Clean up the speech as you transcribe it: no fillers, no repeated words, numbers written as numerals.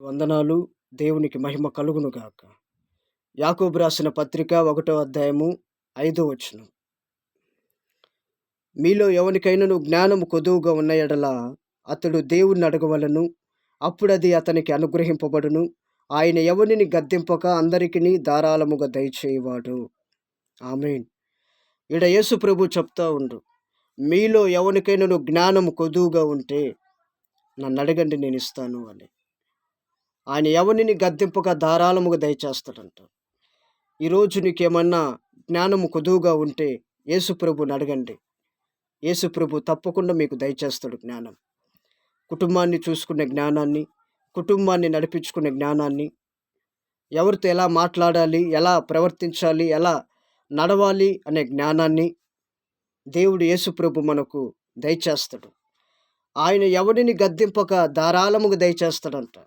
వందనాలు. దేవునికి మహిమ కలుగును గాక. యాకోబు రాసిన పత్రిక 1వ అధ్యాయము 5వ వచనం. మీలో ఎవనికైనను జ్ఞానము కొదువుగా ఉన్న యెడల అతడు దేవుణ్ణి అడగవలెను. అప్పుడది అతనికి అనుగ్రహింపబడును. ఆయన ఎవనిని గద్దింపక అందరికిని ధారాళముగా దయచేయువాడు. ఆమేన్. ఈడ యేసు ప్రభు చెప్తా ఉండు. మీలో ఎవనికైనను జ్ఞానము కొదువుగా ఉంటే నన్నడగండి నేనిస్తాను అని. ఆయన ఎవనిని గద్దింపక ధారాళముగా దయచేస్తాడంట. ఈరోజు నీకేమన్నా జ్ఞానము కొదువుగా ఉంటే యేసు ప్రభుని అడగండి. యేసు ప్రభు తప్పకుండా మీకు దయచేస్తాడు జ్ఞానం. కుటుంబాన్ని చూసుకునే జ్ఞానాన్ని, కుటుంబాన్ని నడిపించుకునే జ్ఞానాన్ని, ఎవరితో ఎలా మాట్లాడాలి, ఎలా ప్రవర్తించాలి, ఎలా నడవాలి అనే జ్ఞానాన్ని దేవుడు యేసు ప్రభు మనకు దయచేస్తాడు. ఆయన ఎవడిని గద్దింపక ధారాళముగా దయచేస్తాడంట.